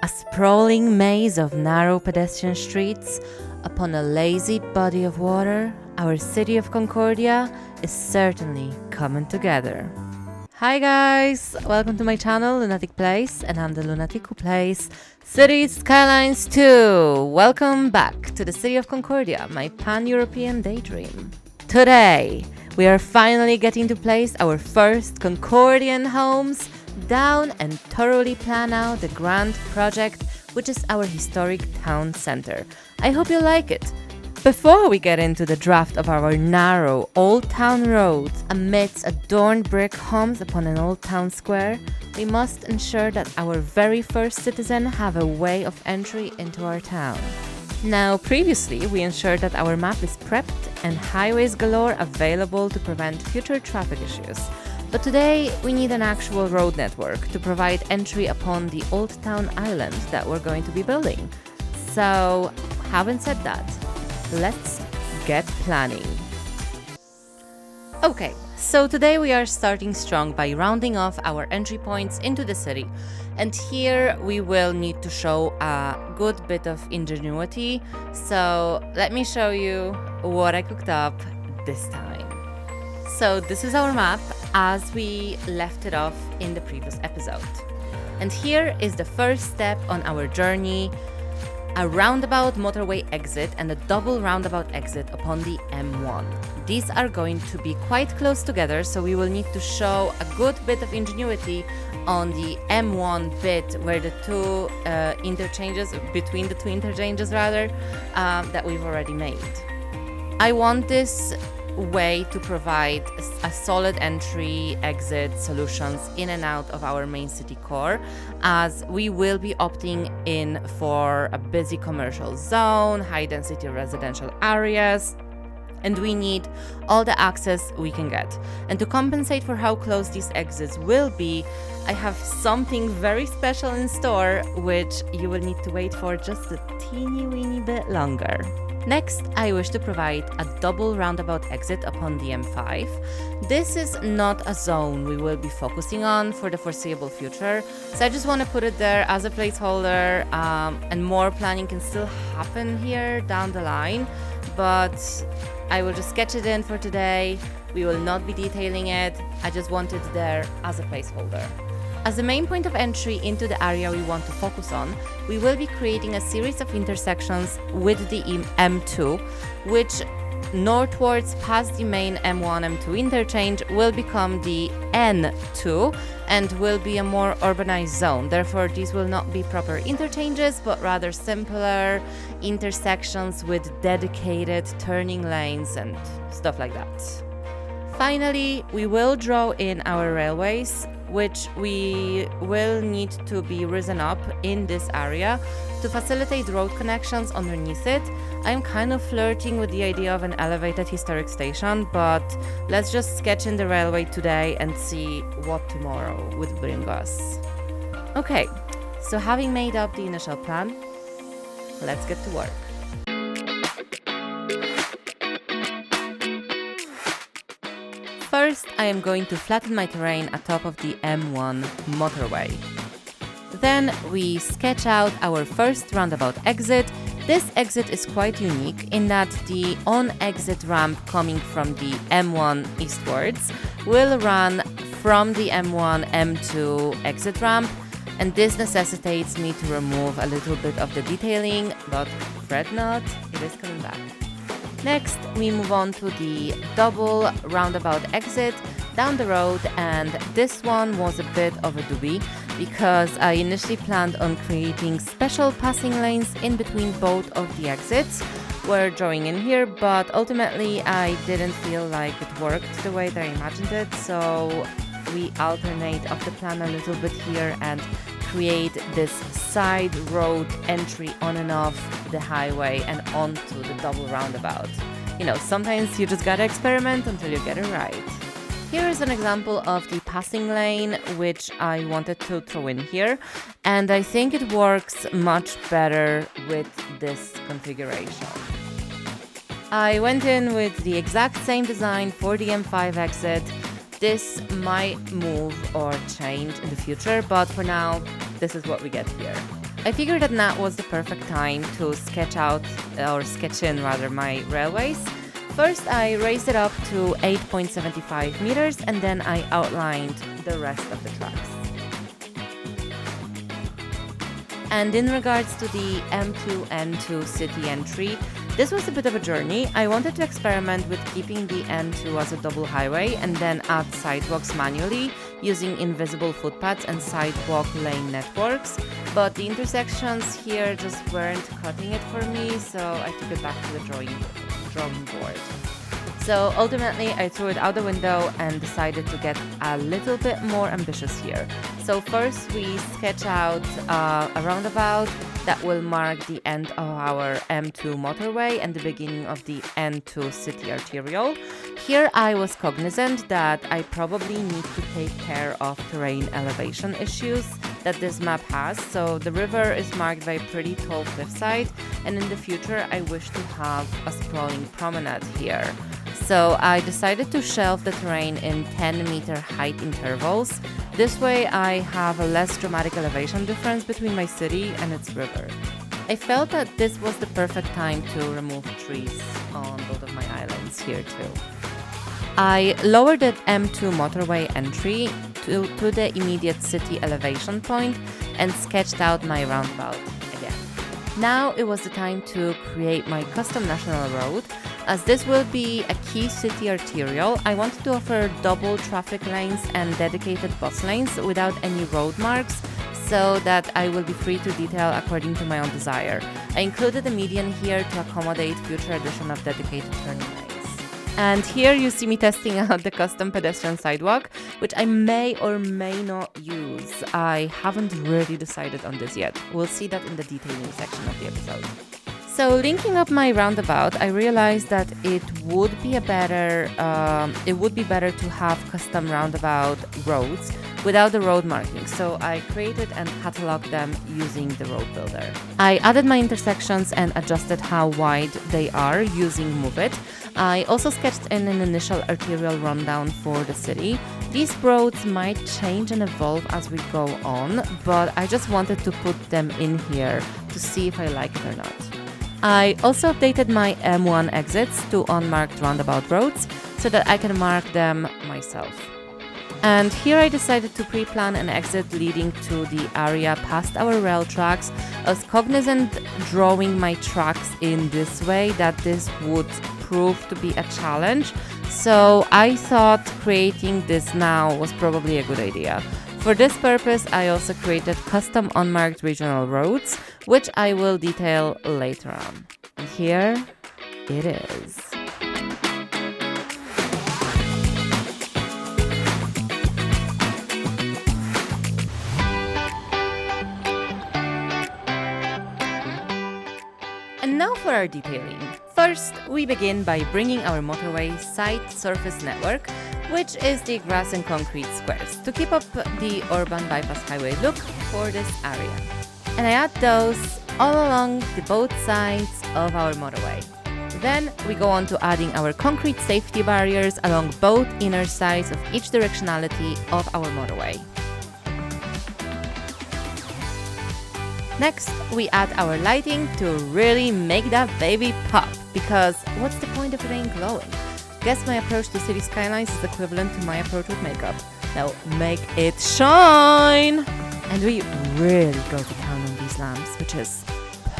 A sprawling maze of narrow pedestrian streets upon a lazy body of water, our city of Concordia is certainly coming together. Hi guys, welcome to my channel Lunatic Plays, and I'm the lunatic who plays Cities Skylines 2. Welcome back to the city of Concordia, my pan-European daydream. Today, we are finally getting to place our first Concordian homes down and thoroughly plan out the grand project, which is our historic town center. I hope you like it. Before we get into the draft of our narrow old town roads amidst adorned brick homes upon an old town square, we must ensure that our very first citizen have a way of entry into our town. Now, previously, we ensured that our map is prepped and highways galore available to prevent future traffic issues. But today, we need an actual road network to provide entry upon the Old Town Island that we're going to be building. So, having said that, let's get planning. Okay, so today we are starting strong by rounding off our entry points into the city. And here we will need to show a good bit of ingenuity. So let me show you what I cooked up this time. So this is our map as we left it off in the previous episode. And here is the first step on our journey: a roundabout motorway exit and a double roundabout exit upon the M1. These are going to be quite close together, so we will need to show a good bit of ingenuity on the M1 bit where the two between the two interchanges that we've already made. I want this way to provide a solid entry exit solutions in and out of our main city core, as we will be opting in for a busy commercial zone, high density residential areas, and we need all the access we can get. And to compensate for how close these exits will be, I have something very special in store, which you will need to wait for just a teeny weeny bit longer. Next, I wish to provide a double roundabout exit upon the M5. This is not a zone we will be focusing on for the foreseeable future, so I just want to put it there as a placeholder, and more planning can still happen here down the line, but I will just sketch it in for today. We will not be detailing it. I just want it there as a placeholder. As the main point of entry into the area we want to focus on, we will be creating a series of intersections with the M2, which northwards past the main M1-M2 interchange will become the N2 and will be a more urbanized zone. Therefore, these will not be proper interchanges, but rather simpler intersections with dedicated turning lanes and stuff like that. Finally, we will draw in our railways, which we will need to be risen up in this area to facilitate road connections underneath it. I'm kind of flirting with the idea of an elevated historic station, but let's just sketch in the railway today and see what tomorrow would bring us. Okay, so having made up the initial plan, let's get to work. First, I am going to flatten my terrain atop of the M1 motorway. Then we sketch out our first roundabout exit. This exit is quite unique in that the on-exit ramp coming from the M1 eastwards will run from the M1 M2 exit ramp, and this necessitates me to remove a little bit of the detailing, but fret not, it is coming back. Next, we move on to the double roundabout exit down the road, and this one was a bit of a doobie because I initially planned on creating special passing lanes in between both of the exits. We're drawing in here, but ultimately I didn't feel like it worked the way that I imagined it, so we alternate of the plan a little bit here and create this side road entry on and off the highway and onto the double roundabout. You know, sometimes you just gotta experiment until you get it right. Here is an example of the passing lane which I wanted to throw in here, and I think it works much better with this configuration. I went in with the exact same design for the M5 exit. This might move or change in the future, but for now this is what we get here. I figured that now was the perfect time to sketch in my railways. First, I raised it up to 8.75 meters and then I outlined the rest of the tracks. And in regards to the M2N2 city entry, this was a bit of a journey. I wanted to experiment with keeping the N2 as a double highway and then add sidewalks manually using invisible footpaths and sidewalk lane networks. But the intersections here just weren't cutting it for me, so I took it back to the drawing board. So ultimately, I threw it out the window and decided to get a little bit more ambitious here. So first we sketch out a roundabout that will mark the end of our M2 motorway and the beginning of the N2 city arterial. Here I was cognizant that I probably need to take care of terrain elevation issues that this map has. So the river is marked by a pretty tall cliffside, and in the future I wish to have a sprawling promenade here. So I decided to shelve the terrain in 10-meter height intervals. This way I have a less dramatic elevation difference between my city and its river. I felt that this was the perfect time to remove trees on both of my islands here too. I lowered the M2 motorway entry to the immediate city elevation point and sketched out my roundabout again. Now it was the time to create my custom national road. As this will be a key city arterial, I wanted to offer double traffic lanes and dedicated bus lanes without any road marks, so that I will be free to detail according to my own desire. I included a median here to accommodate future addition of dedicated turning lanes. And here you see me testing out the custom pedestrian sidewalk, which I may or may not use. I haven't really decided on this yet. We'll see that in the detailing section of the episode. So linking up my roundabout, I realized that it would be better to have custom roundabout roads without the road markings. So I created and cataloged them using the road builder. I added my intersections and adjusted how wide they are using Move It. I also sketched in an initial arterial rundown for the city. These roads might change and evolve as we go on, but I just wanted to put them in here to see if I like it or not. I also updated my M1 exits to unmarked roundabout roads so that I can mark them myself. And here I decided to pre-plan an exit leading to the area past our rail tracks. I was cognizant drawing my tracks in this way that this would prove to be a challenge, so I thought creating this now was probably a good idea. For this purpose, I also created custom unmarked regional roads, which I will detail later on. And here it is. And now for our detailing. First, we begin by bringing our motorway site surface network, which is the grass and concrete squares, to keep up the urban bypass highway look for this area. And I add those all along both sides of our motorway. Then we go on to adding our concrete safety barriers along both inner sides of each directionality of our motorway. Next, we add our lighting to really make that baby pop, because what's the point if it ain't glowing? Guess my approach to city skylines is equivalent to my approach with makeup. Now make it shine! And we really go to town on these lamps, which is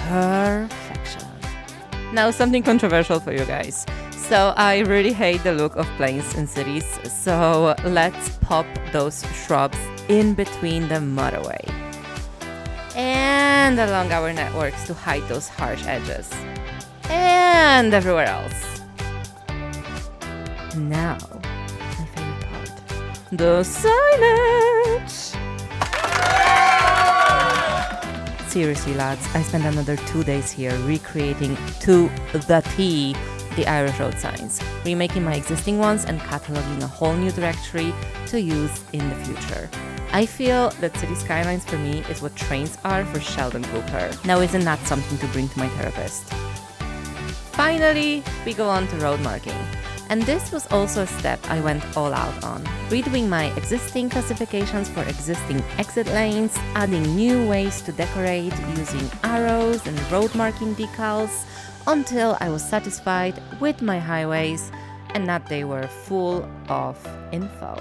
perfection. Now something controversial for you guys. So I really hate the look of planes in cities, so let's pop those shrubs in between the motorway and along our networks to hide those harsh edges, and everywhere else. Now, my favorite part, the signage! Seriously lads, I spent another 2 days here recreating to the T the Irish road signs, remaking my existing ones and cataloging a whole new directory to use in the future. I feel that city skylines for me is what trains are for Sheldon Cooper. Now isn't that something to bring to my therapist? Finally, we go on to road marking. And this was also a step I went all out on, redoing my existing classifications for existing exit lanes, adding new ways to decorate using arrows and road marking decals, until I was satisfied with my highways and that they were full of info.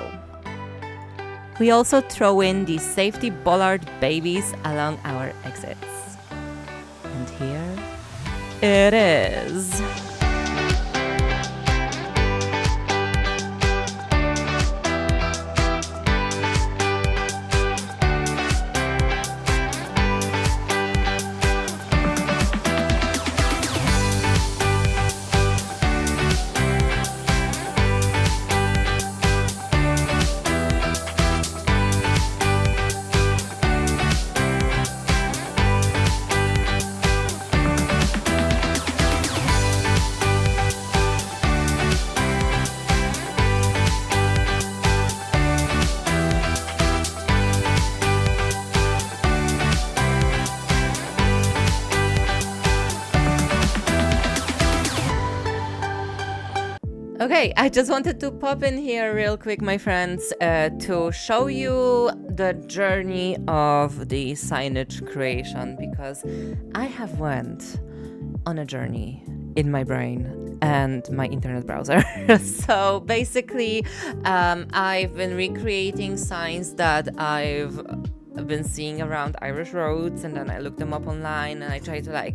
We also throw in these safety bollard babies along our exits. And here it is. Okay, I just wanted to pop in here real quick, my friends, to show you the journey of the signage creation, because I have went on a journey in my brain and my internet browser. So basically, I've been recreating signs that I've been seeing around Irish roads, and then I looked them up online and I try to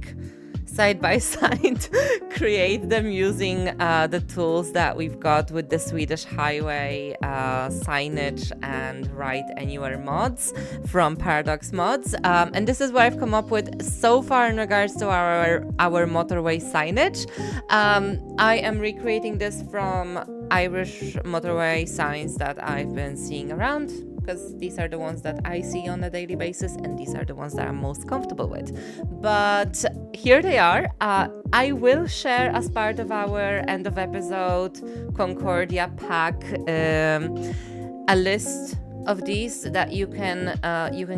side by side create them using the tools that we've got with the Swedish highway signage and Write Anywhere mods from Paradox Mods, and this is what I've come up with so far in regards to our motorway signage. I am recreating this from Irish motorway signs that I've been seeing around, because these are the ones that I see on a daily basis and these are the ones that I'm most comfortable with. But here they are. I will share, as part of our end of episode Concordia pack, a list of these that you can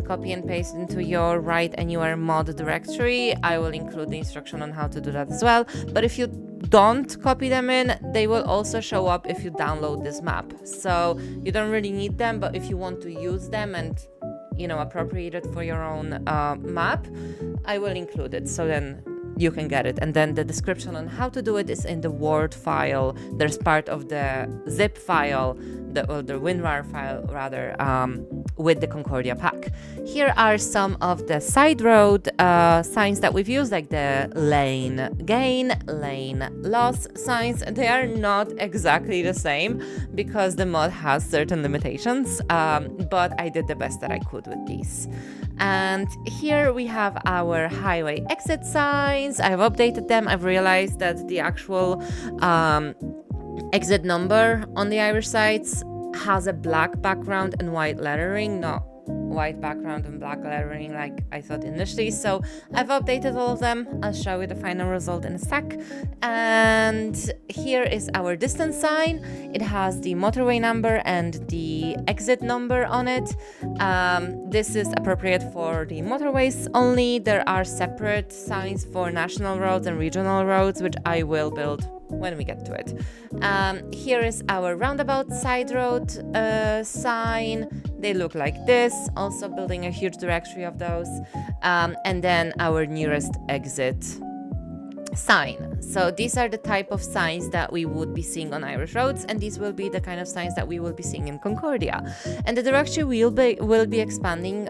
copy and paste into your Write Anywhere mod directory. I will include the instruction on how to do that as well. But if you don't copy them in, they will also show up if you download this map. So you don't really need them, but if you want to use them and appropriate it for your own map, I will include it. So then you can get it. And then the description on how to do it is in the Word file. There's part of the zip file, the WinRAR file rather, with the Concordia pack. Here are some of the side road signs that we've used, like the lane gain, lane loss signs. They are not exactly the same because the mod has certain limitations, but I did the best that I could with these. And here we have our highway exit signs. I've updated them. I've realized that the actual exit number on the Irish sites has a black background and white lettering, not white background and black lettering like I thought initially. So I've updated all of them. I'll show you the final result in a sec. And here is our distance sign. It has the motorway number and the exit number on it. This is appropriate for the motorways only. There are separate signs for national roads and regional roads, which I will build when we get to it. Here is our roundabout side road sign. They look like this, also building a huge directory of those. And then our nearest exit sign. So these are the type of signs that we would be seeing on Irish roads, and these will be the kind of signs that we will be seeing in Concordia. And the directory will be expanding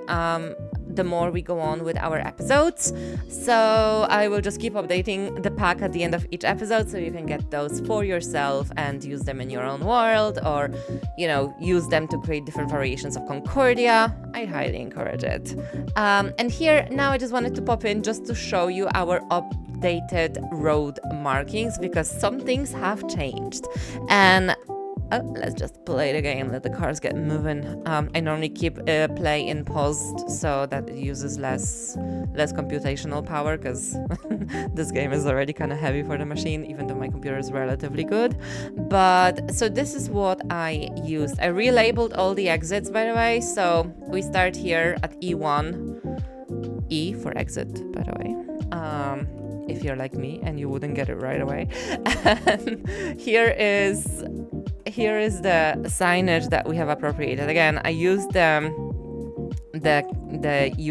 the more we go on with our episodes. So I will just keep updating the pack at the end of each episode so you can get those for yourself and use them in your own world, or use them to create different variations of Concordia. I highly encourage it. And here now I just wanted to pop in just to show you our updated road markings, because some things have changed. And let's just play the game, let the cars get moving. I normally keep play in paused so that it uses less computational power, because this game is already kind of heavy for the machine, even though my computer is relatively good. But so this is what I used. I relabeled all the exits, by the way. So we start here at E1 E for exit, by the way. If you're like me and you wouldn't get it right away. And here is the signage that we have appropriated. Again, I used the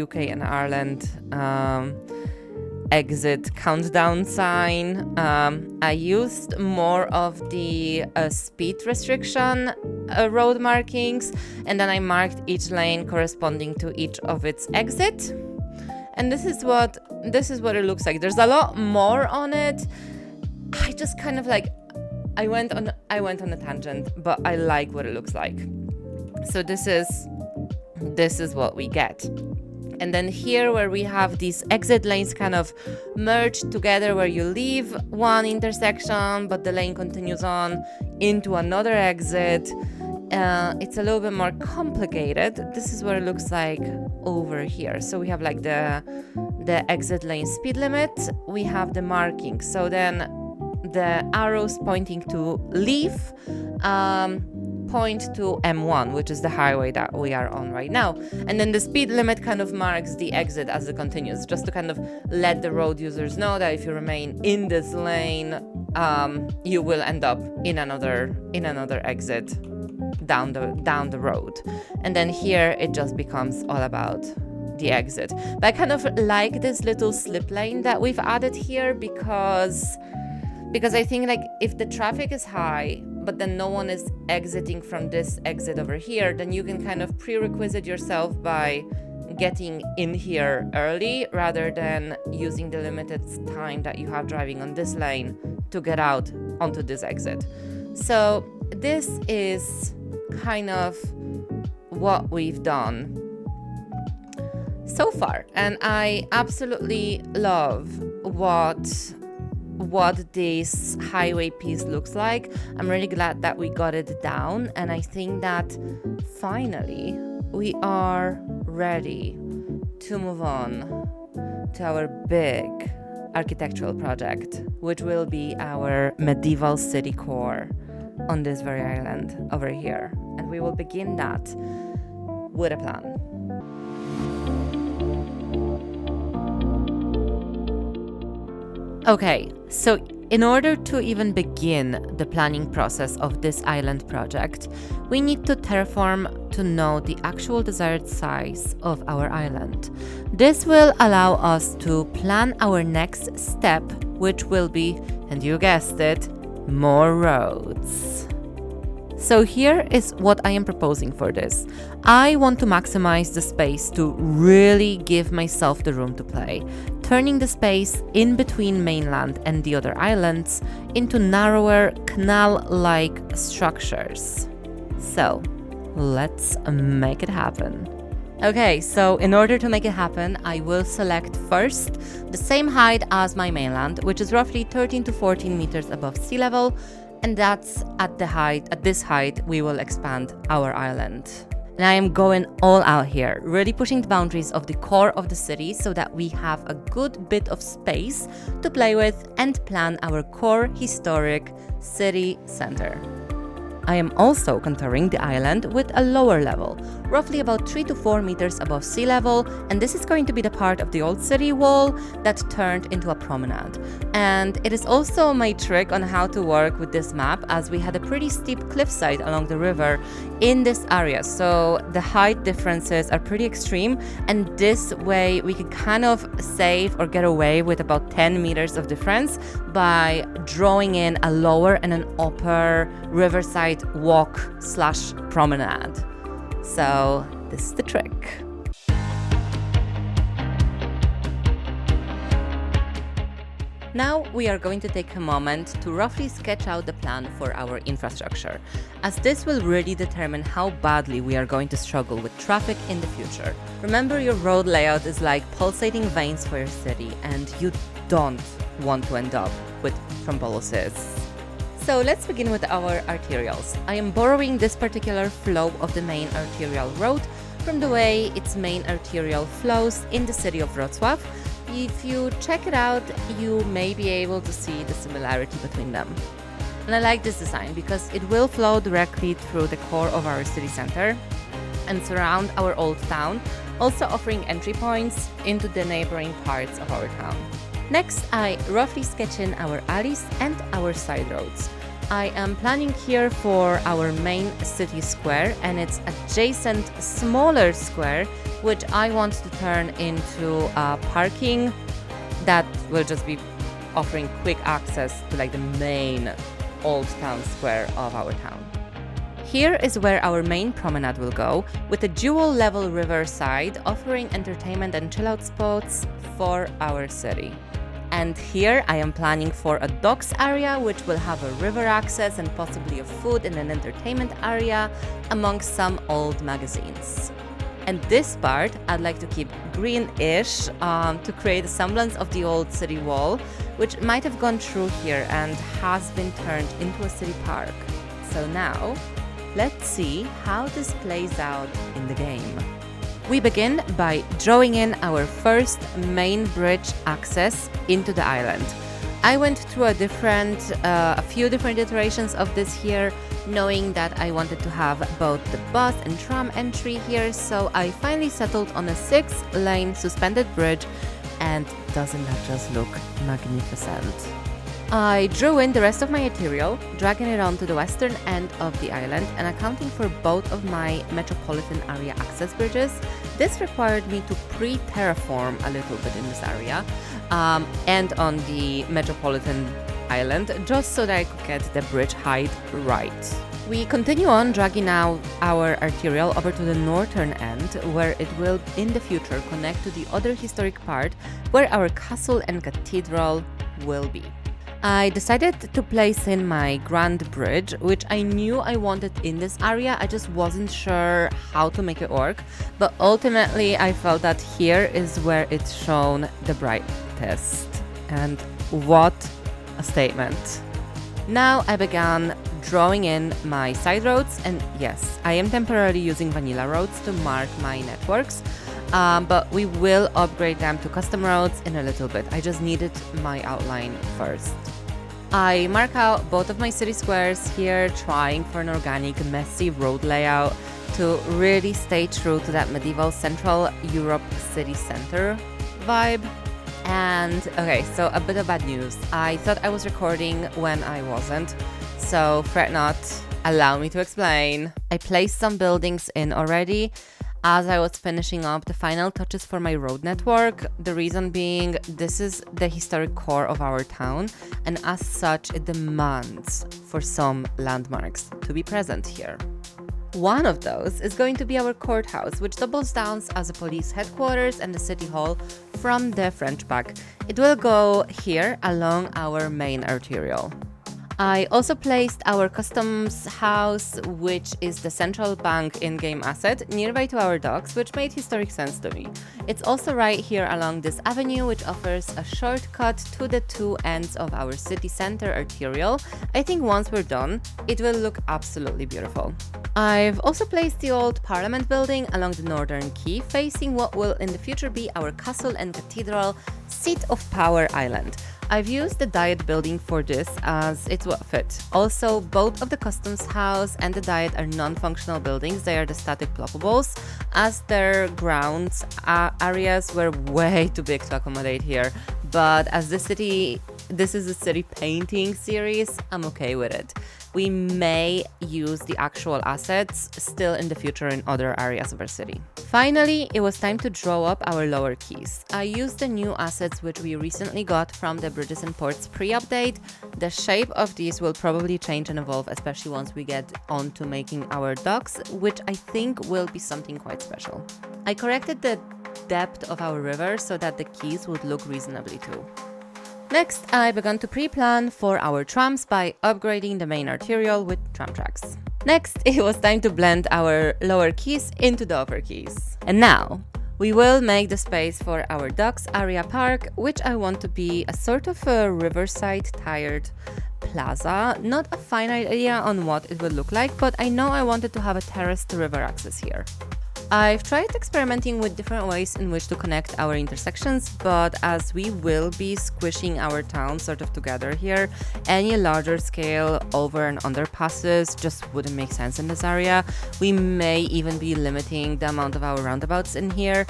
UK and Ireland exit countdown sign. I used more of the speed restriction road markings, and then I marked each lane corresponding to each of its exit. And this is what it looks like. There's a lot more on it. I just kind of like, I went on a tangent, but I like what it looks like. So this is what we get. And then here where we have these exit lanes kind of merged together, where you leave one intersection, but the lane continues on into another exit. It's a little bit more complicated. This is what it looks like over here. So we have like the exit lane speed limit. We have the marking. So then the arrows pointing to leave point to M1, which is the highway that we are on right now. And then the speed limit kind of marks the exit as it continues, just to kind of let the road users know that if you remain in this lane, you will end up in another exit down the road. And then here it just becomes all about the exit. But I kind of like this little slip lane that we've added here because I think like if the traffic is high, but then no one is exiting from this exit over here, then you can kind of prerequisite yourself by getting in here early rather than using the limited time that you have driving on this lane to get out onto this exit. So this is kind of what we've done so far, and I absolutely love what this highway piece looks like. I'm really glad that we got it down, and I think that finally we are ready to move on to our big architectural project, which will be our medieval city core on this very island over here. And we will begin that with a plan. Okay, so in order to even begin the planning process of this island project, we need to terraform to know the actual desired size of our island. This will allow us to plan our next step, which will be, and you guessed it, more roads. So here is what I am proposing for this. I want to maximize the space to really give myself the room to play, turning the space in between mainland and the other islands into narrower canal-like structures. So let's make it happen. Okay, so in order to make it happen, I will select first the same height as my mainland, which is roughly 13 to 14 meters above sea level, and that's at this height we will expand our island. And I am going all out here, really pushing the boundaries of the core of the city so that we have a good bit of space to play with and plan our core historic city center. I am also contouring the island with a lower level, roughly about 3 to 4 meters above sea level, and this is going to be the part of the old city wall that turned into a promenade. And it is also my trick on how to work with this map, as we had a pretty steep cliffside along the river in this area, so the height differences are pretty extreme, and this way we can kind of save or get away with about 10 meters of difference by drawing in a lower and an upper riverside walk/promenade. So this is the trick. Now we are going to take a moment to roughly sketch out the plan for our infrastructure, as this will really determine how badly we are going to struggle with traffic in the future. Remember, your road layout is like pulsating veins for your city, and you don't want to end up with thrombolysis. So let's begin with our arterials. I am borrowing this particular flow of the main arterial road from the way its main arterial flows in the city of Wrocław. If you check it out, you may be able to see the similarity between them. And I like this design because it will flow directly through the core of our city center and surround our old town also offering entry points into the neighboring parts of our town. Next, I roughly sketch in our alleys and our side roads. I am planning here for our main city square and its adjacent smaller square, which I want to turn into parking that will just be offering quick access to like the main old town square of our town. Here is where our main promenade will go, with a dual level riverside offering entertainment and chill out spots for our city. And here I am planning for a docks area which will have a river access and possibly a food and an entertainment area amongst some old magazines. And this part I'd like to keep green-ish to create a semblance of the old city wall, which might have gone through here and has been turned into a city park. So now, let's see how this plays out in the game. We begin by drawing in our first main bridge access into the island. I went through a few different iterations of this here, knowing that I wanted to have both the bus and tram entry here, so I finally settled on a 6-lane suspended bridge, and doesn't that just look magnificent? I drew in the rest of my material, dragging it onto the western end of the island and accounting for both of my metropolitan area access bridges. This required me to pre-terraform a little bit in this area and on the metropolitan island, just so that I could get the bridge height right. We continue on dragging out our arterial over to the northern end, where it will in the future connect to the other historic part where our castle and cathedral will be. I decided to place in my grand bridge, which I knew I wanted in this area. I just wasn't sure how to make it work, but ultimately I felt that here is where it's shown the brightest. And what a statement. Now I began drawing in my side roads, and yes, I am temporarily using vanilla roads to mark my networks, but we will upgrade them to custom roads in a little bit. I just needed my outline first. I mark out both of my city squares here, trying for an organic, messy road layout to really stay true to that medieval Central Europe city center vibe. And okay, so a bit of bad news. I thought I was recording when I wasn't, so fret not, allow me to explain. I placed some buildings in already as I was finishing up the final touches for my road network. The reason being, this is the historic core of our town, and as such it demands for some landmarks to be present here. One of those is going to be our courthouse, which doubles down as a police headquarters and the city hall from the French back. It will go here along our main arterial. I also placed our customs house, which is the central bank in-game asset, nearby to our docks, which made historic sense to me. It's also right here along this avenue, which offers a shortcut to the two ends of our city center arterial. I think once we're done, it will look absolutely beautiful. I've also placed the old Parliament building along the northern quay, facing what will in the future be our castle and cathedral seat of power island. I've used the Diet building for this as it's what fit. Also, both of the customs house and the Diet are non-functional buildings. They are the static ploppables, as their grounds areas were way too big to accommodate here. But as this is a city painting series, I'm okay with it. We may use the actual assets still in the future in other areas of our city. Finally, it was time to draw up our lower quays. I used the new assets which we recently got from the Bridges and Ports pre-update. The shape of these will probably change and evolve, especially once we get on to making our docks, which I think will be something quite special. I corrected the depth of our river so that the quays would look reasonably too. Next, I began to pre-plan for our trams by upgrading the main arterial with tram tracks. Next, it was time to blend our lower quays into the upper quays. And now, we will make the space for our docks area park, which I want to be a sort of a riverside tired plaza. Not a fine idea on what it will look like, but I know I wanted to have a terraced river access here. I've tried experimenting with different ways in which to connect our intersections, but as we will be squishing our town sort of together here, any larger scale over and underpasses just wouldn't make sense in this area. We may even be limiting the amount of our roundabouts in here.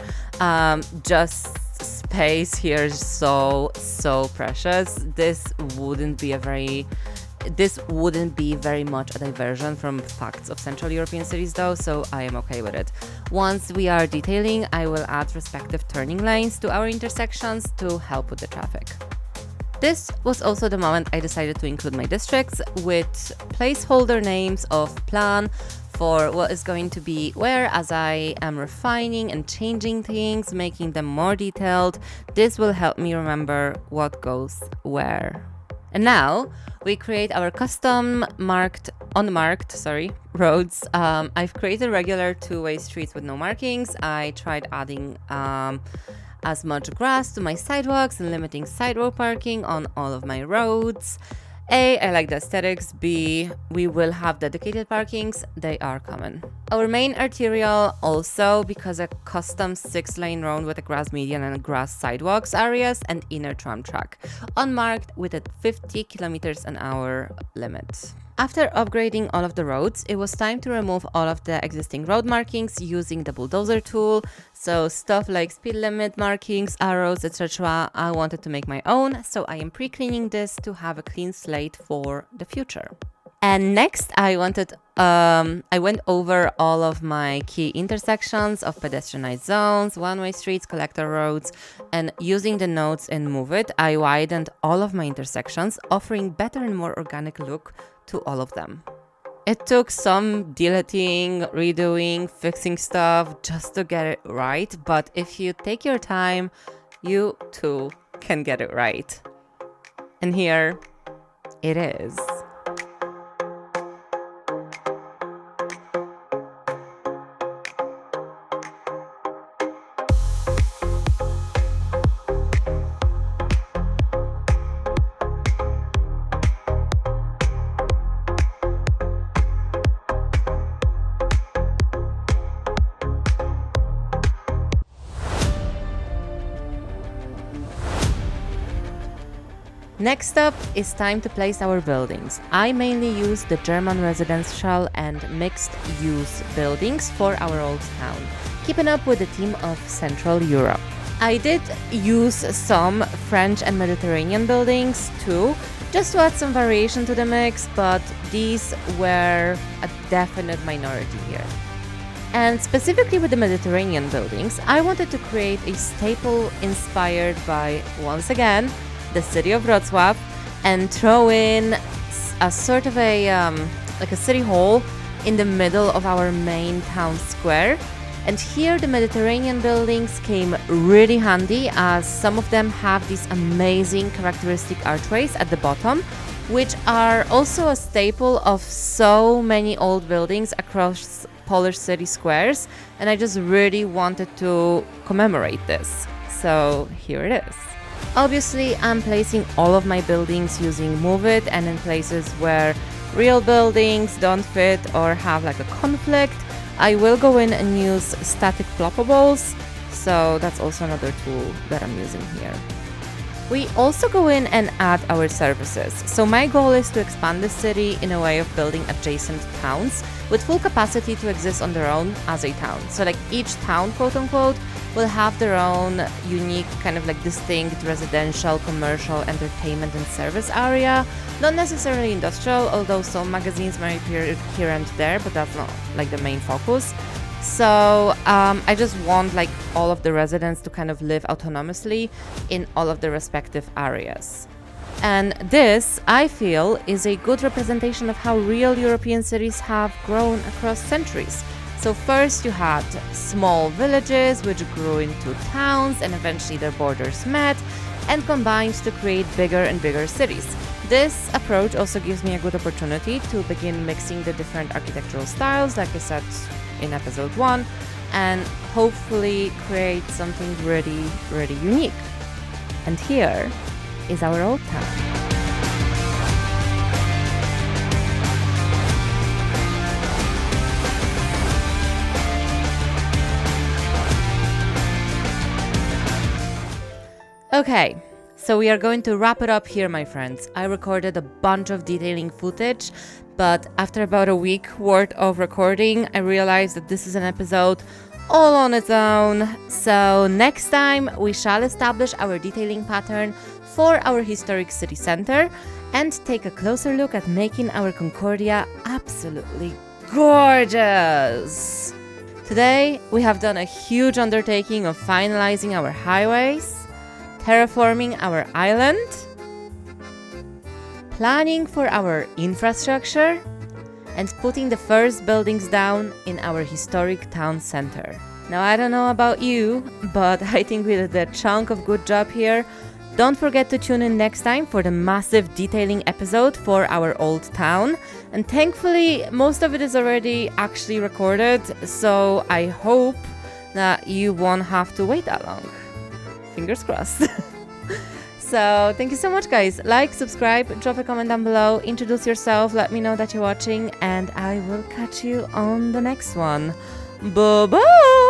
Just space here is so precious. This wouldn't be very much a diversion from facts of Central European cities though, so I am okay with it. Once we are detailing, I will add respective turning lanes to our intersections to help with the traffic. This was also the moment I decided to include my districts with placeholder names of plan for what is going to be where, as I am refining and changing things, making them more detailed. This will help me remember what goes where. And now we create our custom unmarked roads. I've created regular two-way streets with no markings. I tried adding as much grass to my sidewalks and limiting sidewalk parking on all of my roads. A, I like the aesthetics. B, we will have dedicated parkings. They are common. Our main arterial also, because a custom 6-lane road with a grass median and grass sidewalks areas and inner tram track. Unmarked with a 50 km/h limit. After upgrading all of the roads, it was time to remove all of the existing road markings using the bulldozer tool. So stuff like speed limit markings, arrows, etc. I wanted to make my own, so I am pre-cleaning this to have a clean slate for the future. And next, I went over all of my key intersections of pedestrianized zones, one-way streets, collector roads, and using the nodes in Move It, I widened all of my intersections, offering better and more organic look to all of them. It took some deleting, redoing, fixing stuff just to get it right, but if you take your time, you too can get it right. And here it is. Next up is time to place our buildings. I mainly use the German residential and mixed-use buildings for our old town, keeping up with the theme of Central Europe. I did use some French and Mediterranean buildings too, just to add some variation to the mix, but these were a definite minority here. And specifically with the Mediterranean buildings, I wanted to create a staple inspired by, once again, the city of Wrocław, and throw in a sort of like a city hall in the middle of our main town square. And here the Mediterranean buildings came really handy, as some of them have these amazing characteristic archways at the bottom, which are also a staple of so many old buildings across Polish city squares, and I just really wanted to commemorate this. So here it is. Obviously, I'm placing all of my buildings using Move It, and in places where real buildings don't fit or have like a conflict, I will go in and use static ploppables, so that's also another tool that I'm using here. We also go in and add our services. So my goal is to expand the city in a way of building adjacent towns with full capacity to exist on their own as a town. So like each town, quote unquote, will have their own unique kind of like distinct residential, commercial, entertainment and service area. Not necessarily industrial, although some magazines might appear here and there, but that's not like the main focus. So I just want like all of the residents to kind of live autonomously in all of the respective areas. And this, I feel, is a good representation of how real European cities have grown across centuries. So first you had small villages which grew into towns, and eventually their borders met and combined to create bigger and bigger cities. This approach also gives me a good opportunity to begin mixing the different architectural styles, like I said in episode 1, and hopefully create something really, really unique. And here is our old town. Okay, so we are going to wrap it up here, my friends. I recorded a bunch of detailing footage, but after about a week worth of recording, I realized that this is an episode all on its own. So next time we shall establish our detailing pattern for our historic city center and take a closer look at making our Concordia absolutely gorgeous. Today we have done a huge undertaking of finalizing our highways, terraforming our island, planning for our infrastructure, and putting the first buildings down in our historic town center. Now, I don't know about you, but I think we did a chunk of good job here. Don't forget to tune in next time for the massive detailing episode for our old town. And thankfully, most of it is already actually recorded, so I hope that you won't have to wait that long. Fingers crossed. So thank you so much, guys. Like, subscribe, drop a comment down below, introduce yourself, let me know that you're watching, and I will catch you on the next one. Bye-bye!